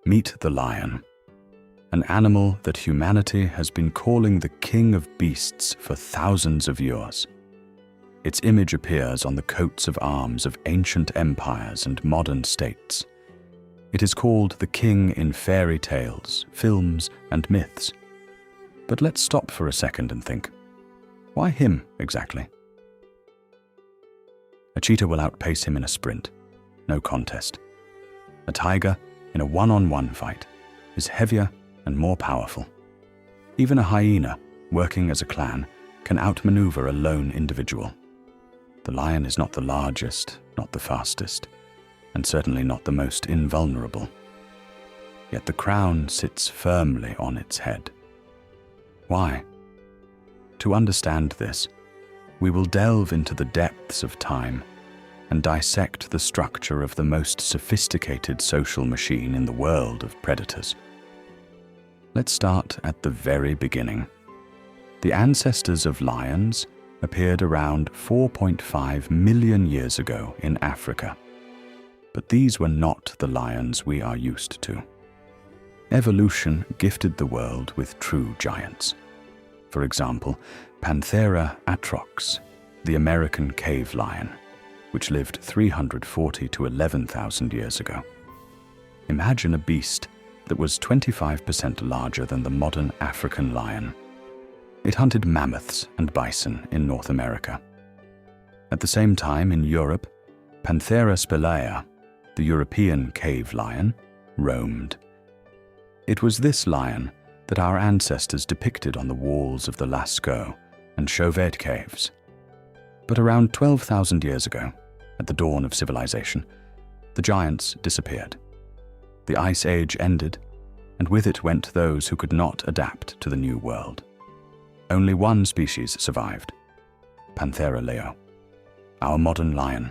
Meet the lion, an animal that humanity has been calling the king of beasts for thousands of years. Its image appears on the coats of arms of ancient empires and modern states. It is called the king in fairy tales, films, and myths. But let's stop for a second and think, why him exactly? A cheetah will outpace him in a sprint, no contest. A tiger, in a one-on-one fight, is heavier and more powerful. Even a hyena, working as a clan, can outmaneuver a lone individual. The lion is not the largest, not the fastest, and certainly not the most invulnerable. Yet the crown sits firmly on its head. Why? To understand this, we will delve into the depths of time and dissect the structure of the most sophisticated social machine in the world of predators. Let's start at the very beginning. The ancestors of lions appeared around 4.5 million years ago in Africa. But these were not the lions we are used to. Evolution gifted the world with true giants. For example, Panthera atrox, the American cave lion, which lived 340 to 11,000 years ago. Imagine a beast that was 25% larger than the modern African lion. It hunted mammoths and bison in North America. At the same time, in Europe, Panthera spelaea, the European cave lion, roamed. It was this lion that our ancestors depicted on the walls of the Lascaux and Chauvet caves. But around 12,000 years ago, at the dawn of civilization, the giants disappeared. The Ice Age ended, and with it went those who could not adapt to the new world. Only one species survived, Panthera leo, our modern lion.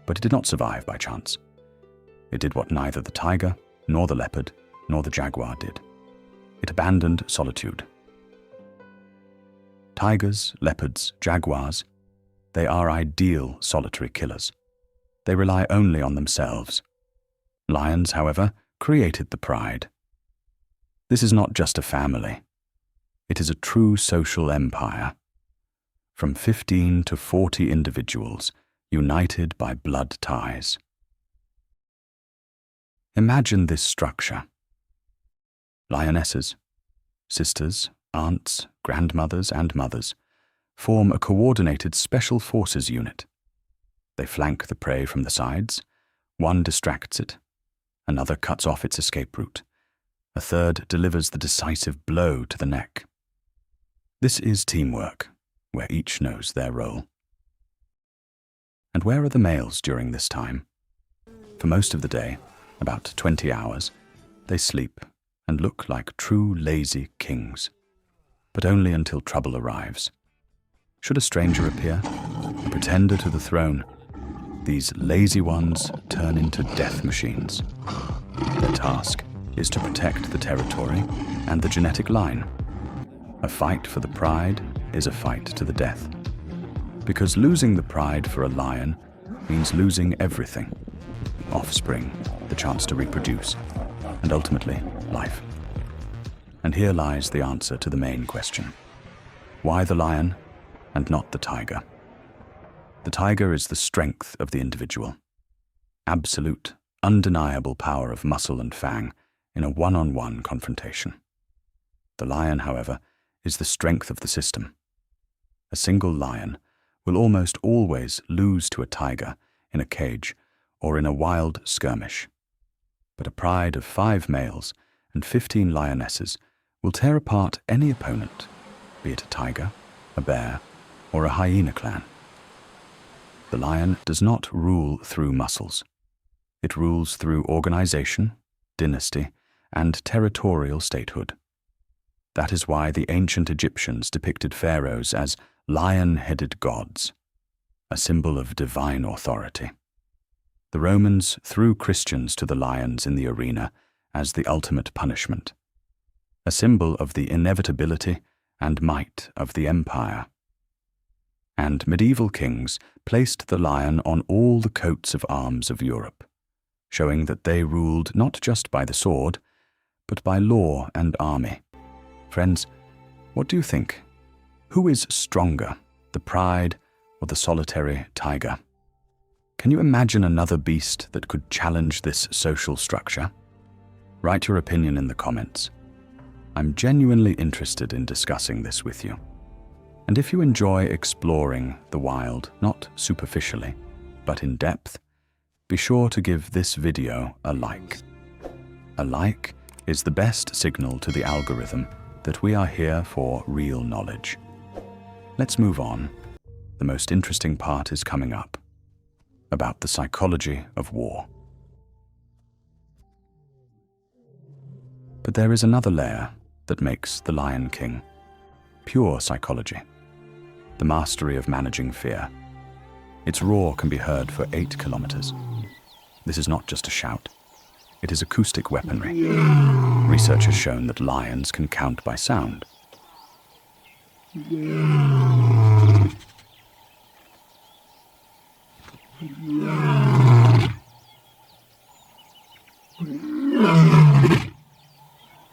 But it did not survive by chance. It did what neither the tiger, nor the leopard, nor the jaguar did. It abandoned solitude. Tigers, leopards, jaguars, they are ideal solitary killers. They rely only on themselves. Lions, however, created the pride. This is not just a family. It is a true social empire. From 15 to 40 individuals, united by blood ties. Imagine this structure. Lionesses, sisters, aunts, grandmothers, and mothers, form a coordinated special forces unit. They flank the prey from the sides, one distracts it, another cuts off its escape route, a third delivers the decisive blow to the neck. This is teamwork, where each knows their role. And where are the males during this time? For most of the day, about 20 hours, they sleep and look like true lazy kings, but only until trouble arrives. Should a stranger appear, a pretender to the throne, these lazy ones turn into death machines. Their task is to protect the territory and the genetic line. A fight for the pride is a fight to the death. Because losing the pride for a lion means losing everything. Offspring, the chance to reproduce, and ultimately, life. And here lies the answer to the main question. Why the lion and not the tiger? The tiger is the strength of the individual. Absolute, undeniable power of muscle and fang in a one-on-one confrontation. The lion, however, is the strength of the system. A single lion will almost always lose to a tiger in a cage or in a wild skirmish. But a pride of 5 males and 15 lionesses will tear apart any opponent, be it a tiger, a bear, or a hyena clan. The lion does not rule through muscles. It rules through organization, dynasty, and territorial statehood. That is why the ancient Egyptians depicted pharaohs as lion-headed gods, a symbol of divine authority. The Romans threw Christians to the lions in the arena as the ultimate punishment, a symbol of the inevitability and might of the empire. And medieval kings placed the lion on all the coats of arms of Europe, showing that they ruled not just by the sword, but by law and army. Friends, what do you think? Who is stronger, the pride or the solitary tiger? Can you imagine another beast that could challenge this social structure? Write your opinion in the comments. I'm genuinely interested in discussing this with you. And if you enjoy exploring the wild, not superficially, but in depth, be sure to give this video a like. A like is the best signal to the algorithm that we are here for real knowledge. Let's move on. The most interesting part is coming up, about the psychology of war. But there is another layer that makes the Lion King pure psychology, the mastery of managing fear. Its roar can be heard for 8 kilometers. This is not just a shout. It is acoustic weaponry. Research has shown that lions can count by sound.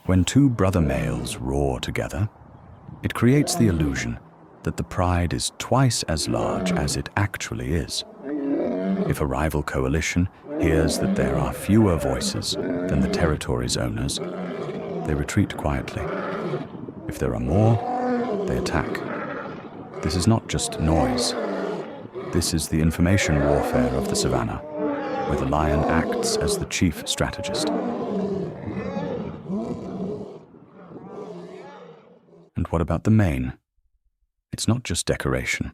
When two brother males roar together, it creates the illusion that the pride is twice as large as it actually is. If a rival coalition hears that there are fewer voices than the territory's owners, they retreat quietly. If there are more, they attack. This is not just noise. This is the information warfare of the Savanna, where the lion acts as the chief strategist. And what about the mane? It's not just decoration.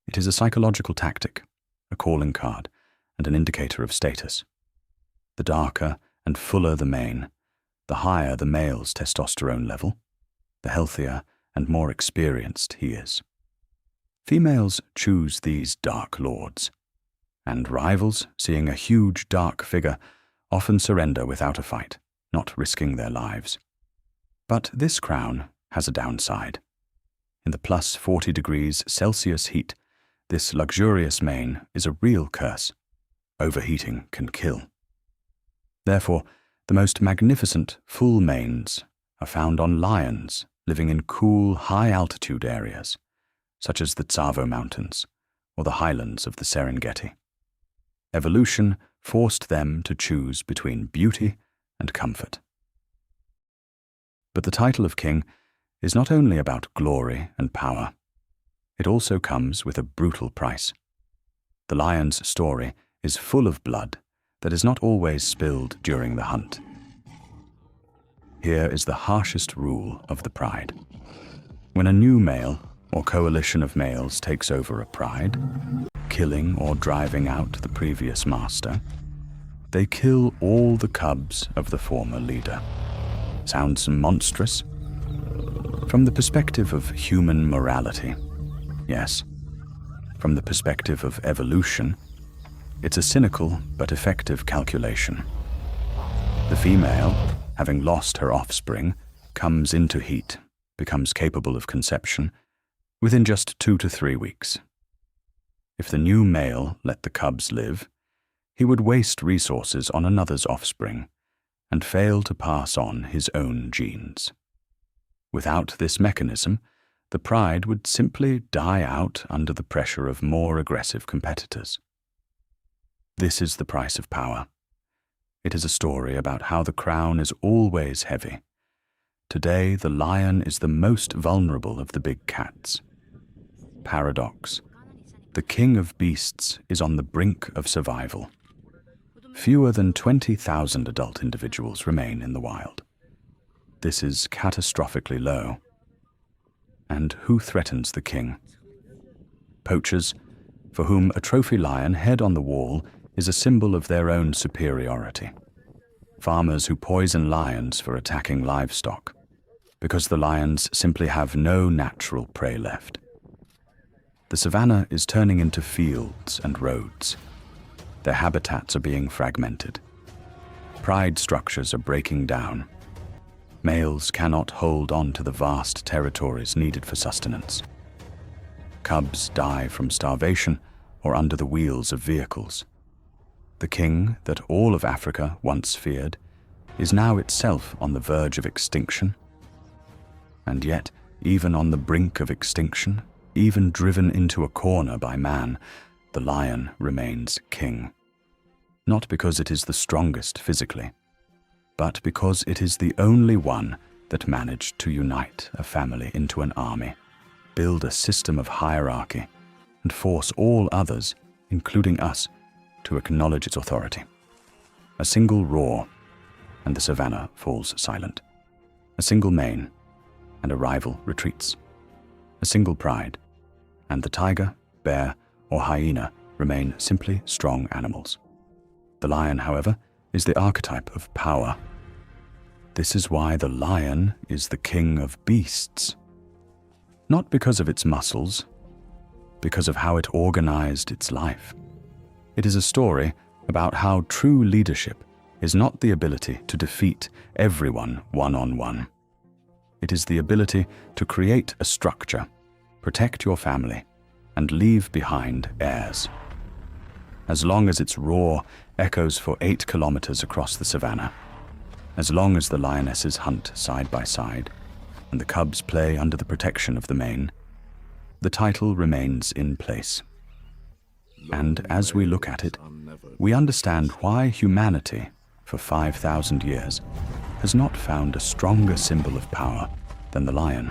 It is a psychological tactic, a calling card, and an indicator of status. The darker and fuller the mane, the higher the male's testosterone level, the healthier and more experienced he is. Females choose these dark lords, and rivals, seeing a huge dark figure, often surrender without a fight, not risking their lives. But this crown has a downside. In the plus 40 degrees Celsius heat, this luxurious mane is a real curse. Overheating can kill. Therefore, the most magnificent full manes are found on lions living in cool, high-altitude areas, such as the Tsavo Mountains or the highlands of the Serengeti. Evolution forced them to choose between beauty and comfort. But the title of king is not only about glory and power. It also comes with a brutal price. The lion's story is full of blood that is not always spilled during the hunt. Here is the harshest rule of the pride. When a new male or coalition of males takes over a pride, killing or driving out the previous master, they kill all the cubs of the former leader. Sounds monstrous? From the perspective of human morality, yes. From the perspective of evolution, it's a cynical but effective calculation. The female, having lost her offspring, comes into heat, becomes capable of conception, within just 2 to 3 weeks. If the new male let the cubs live, he would waste resources on another's offspring and fail to pass on his own genes. Without this mechanism, the pride would simply die out under the pressure of more aggressive competitors. This is the price of power. It is a story about how the crown is always heavy. Today, the lion is the most vulnerable of the big cats. Paradox. The king of beasts is on the brink of survival. Fewer than 20,000 adult individuals remain in the wild. This is catastrophically low. And who threatens the king? Poachers, for whom a trophy lion head on the wall is a symbol of their own superiority. Farmers who poison lions for attacking livestock, because the lions simply have no natural prey left. The savanna is turning into fields and roads. Their habitats are being fragmented. Pride structures are breaking down. Males cannot hold on to the vast territories needed for sustenance. Cubs die from starvation or under the wheels of vehicles. The king that all of Africa once feared is now itself on the verge of extinction. And yet, even on the brink of extinction, even driven into a corner by man, the lion remains king. Not because it is the strongest physically, but because it is the only one that managed to unite a family into an army, build a system of hierarchy, and force all others, including us, to acknowledge its authority. A single roar, and the Savanna falls silent. A single mane, and a rival retreats. A single pride, and the tiger, bear, or hyena remain simply strong animals. The lion, however, is the archetype of power. This is why the lion is the king of beasts. Not because of its muscles, because of how it organized its life. It is a story about how true leadership is not the ability to defeat everyone one-on-one. It is the ability to create a structure, protect your family, and leave behind heirs. As long as its roar echoes for 8 kilometers across the Savanna, as long as the lionesses hunt side by side, and the cubs play under the protection of the mane, the title remains in place. And as we look at it, we understand why humanity, for 5,000 years, has not found a stronger symbol of power than the lion,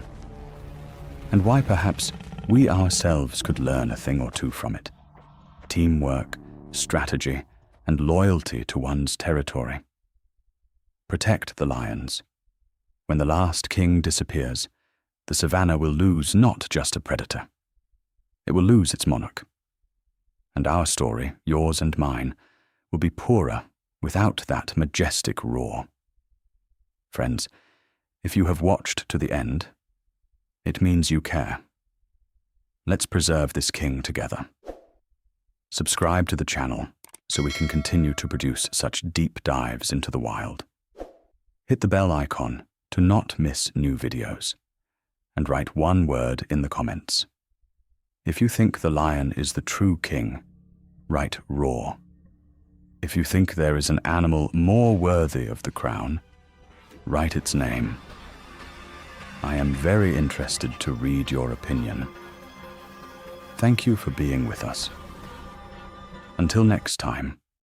and why perhaps we ourselves could learn a thing or two from it. Teamwork, strategy, and loyalty to one's territory. Protect the lions. When the last king disappears, the Savanna will lose not just a predator. It will lose its monarch. And our story, yours and mine, will be poorer without that majestic roar. Friends, if you have watched to the end, it means you care. Let's preserve this king together. Subscribe to the channel so we can continue to produce such deep dives into the wild. Hit the bell icon to not miss new videos, and write one word in the comments. If you think the lion is the true king, write roar. If you think there is an animal more worthy of the crown, write its name. I am very interested to read your opinion. Thank you for being with us. Until next time.